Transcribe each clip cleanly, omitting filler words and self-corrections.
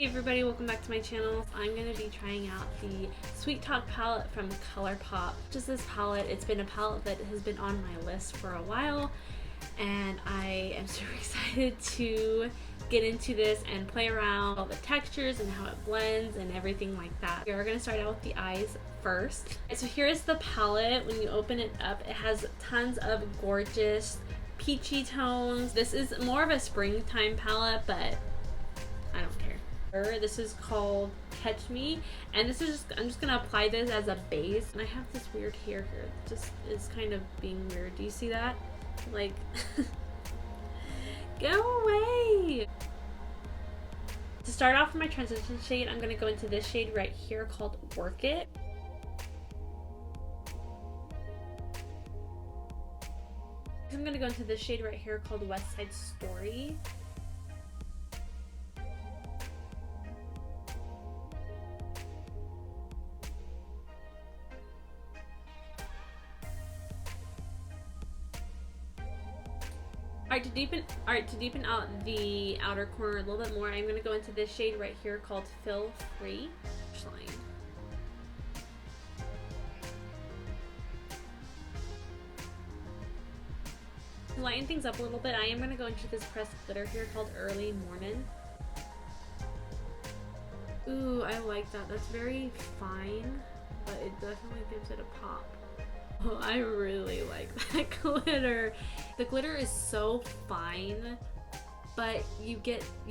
Hey everybody, welcome back to my channel. I'm going to be trying out the Sweet Talk palette from ColourPop. Just this palette, it's been a palette that has been on my list for a while and I am super excited to get into this and play around with all the textures and how it blends and everything like that. We are going to start out with the eyes first. So here's the palette. When you open it up, it has tons of gorgeous peachy tones. This is more of a springtime palette, but I don't care. This is called Catch Me, and this is I'm just gonna apply this as a base. And I have this weird hair here. It just is kind of being weird. Do you see that? Like, go away! To start off with my transition shade, I'm gonna go into this shade right here called Work It. I'm gonna go into this shade right here called West Side Story. Alright, to deepen out the outer corner a little bit more, I'm going to go into this shade right here called Feel Free. To lighten things up a little bit, I am going to go into this pressed glitter here called Early Morning. Ooh, I like that. That's very fine, but it definitely gives it a pop. Oh, I really like that glitter. The glitter is so fine, but you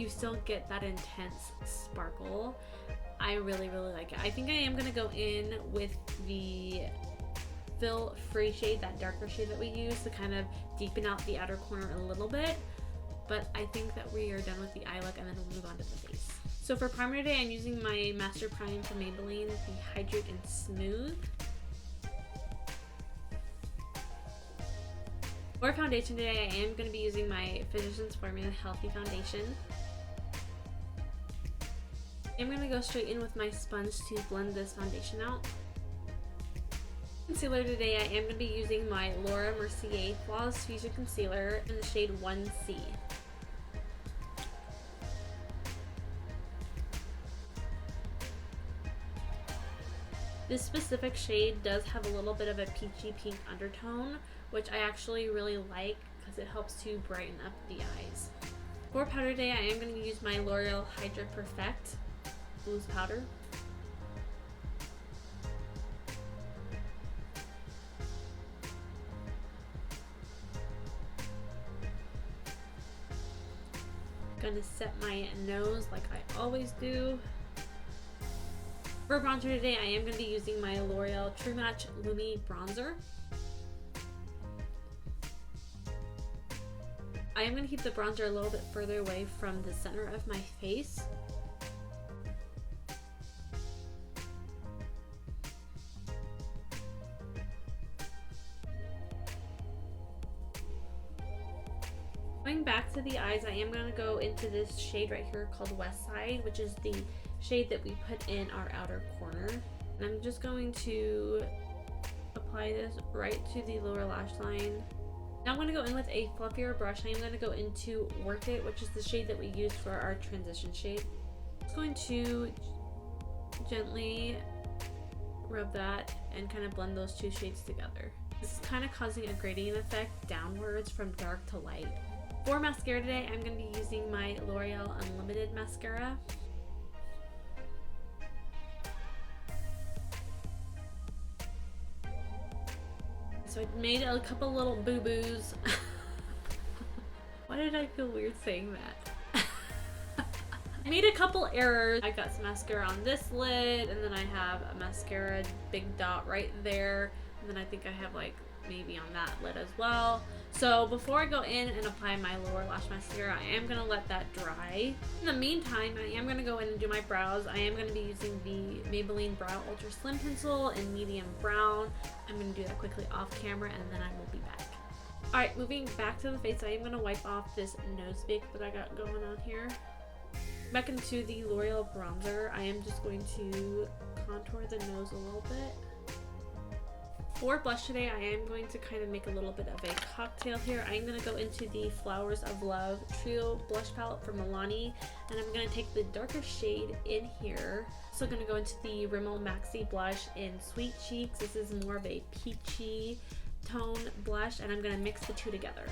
still get that intense sparkle. I really like it. I think I am gonna go in with the Feel Free shade, that darker shade that we use to kind of deepen out the outer corner a little bit. But I think that we are done with the eye look, and then we'll move on to the face. So for primer today, I'm using my MasterPrime from Maybelline, the Hydrate and Smooth. For foundation today, I am going to be using my Physicians Formula Healthy Foundation. I'm going to go straight in with my sponge to blend this foundation out. Concealer today, I am going to be using my Laura Mercier Flawless Fusion Concealer in the shade 1C. This specific shade does have a little bit of a peachy pink undertone, which I actually really like because it helps to brighten up the eyes. For powder today, I am going to use my L'Oreal Hydra Perfect Loose powder. Gonna set my nose like I always do. For bronzer today, I am going to be using my L'Oreal True Match Lumi bronzer. I am going to keep the bronzer a little bit further away from the center of my face. Going back to the eyes, I am going to go into this shade right here called West Side, which is the shade that we put in our outer corner. And I'm just going to apply this right to the lower lash line. Now I'm going to go in with a fluffier brush. I am going to go into Work It, which is the shade that we used for our transition shade. I'm just going to gently rub that and kind of blend those two shades together. This is kind of causing a gradient effect downwards from dark to light. For mascara today, I'm going to be using my L'Oreal Unlimited mascara. So I made a couple little boo-boos. Why did I feel weird saying that? I made a couple errors. I got some mascara on this lid, and then I have a mascara big dot right there, and then I think I have like maybe on that lid as well. So before I go in and apply my lower lash mascara, I am going to let that dry. In the meantime, I am going to go in and do my brows. I am going to be using the Maybelline Brow Ultra Slim Pencil in medium brown. I'm going to do that quickly off camera, and then I will be back. Alright, moving back to the face, I am going to wipe off this nose bake that I got going on here. Back into the L'Oreal bronzer, I am just going to contour the nose a little bit. For blush today, I am going to kind of make a little bit of a cocktail here. I'm going to go into the Flowers of Love Trio Blush Palette from Milani, and I'm going to take the darker shade in here. Also going to go into the Rimmel Maxi blush in Sweet Cheeks. This is more of a peachy tone blush, and I'm going to mix the two together.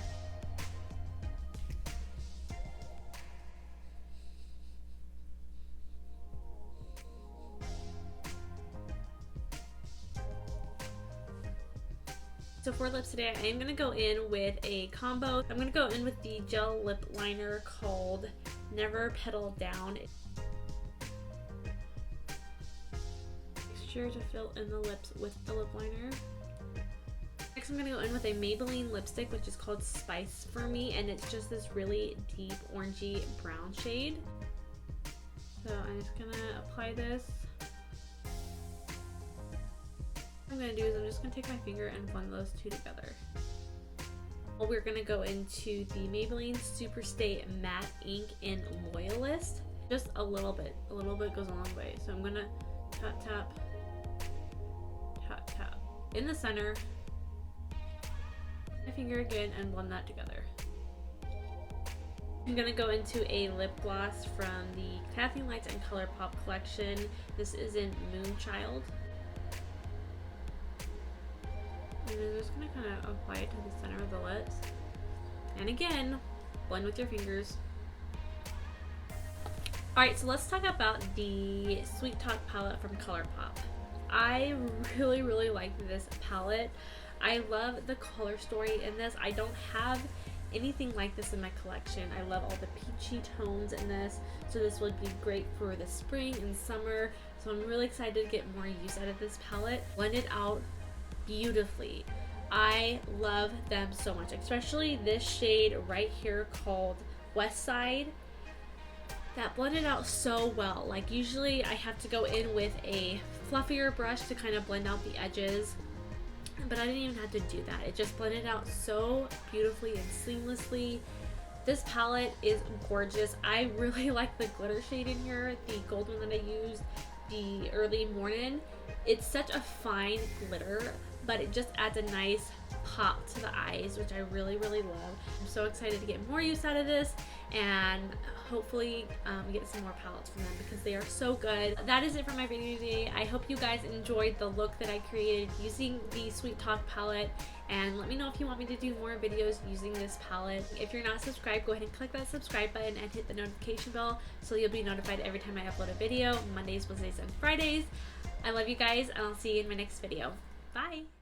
So for lips today, I am going to go in with a combo. I'm going to go in with the gel lip liner called Never Petal Down. Make sure to fill in the lips with the lip liner. Next, I'm going to go in with a Maybelline lipstick, which is called Spice for Me, and it's just this really deep orangey brown shade. So I'm just going to apply this. What I'm going to do is I'm just going to take my finger and blend those two together. Well, we're going to go into the Maybelline Superstay Matte Ink in Loyalist. Just a little bit goes a long way. So I'm going to tap, tap, tap, tap in the center, my finger again, and blend that together. I'm going to go into a lip gloss from the Kathleen and ColourPop collection. This is in MoonChild. And I'm just going to kind of apply it to the center of the lips. And again, blend with your fingers. Alright, so let's talk about the Sweet Talk palette from ColourPop. I really like this palette. I love the color story in this. I don't have anything like this in my collection. I love all the peachy tones in this, so this would be great for the spring and summer. So I'm really excited to get more use out of this palette. Blend it out beautifully. I love them so much, especially this shade right here called West Side. That blended out so well. Like usually I have to go in with a fluffier brush to kind of blend out the edges, but I didn't even have to do that. It just blended out so beautifully and seamlessly. This palette is gorgeous. I really like the glitter shade in here, the gold one that I used, the early morning. It's such a fine glitter, but it just adds a nice pop to the eyes, which I really love. I'm so excited to get more use out of this and hopefully get some more palettes from them because they are so good. That is it for my video today. I hope you guys enjoyed the look that I created using the Sweet Talk palette, and let me know if you want me to do more videos using this palette. If you're not subscribed, go ahead and click that subscribe button and hit the notification bell so you'll be notified every time I upload a video, Mondays, Wednesdays, and Fridays. I love you guys, and I'll see you in my next video. Bye!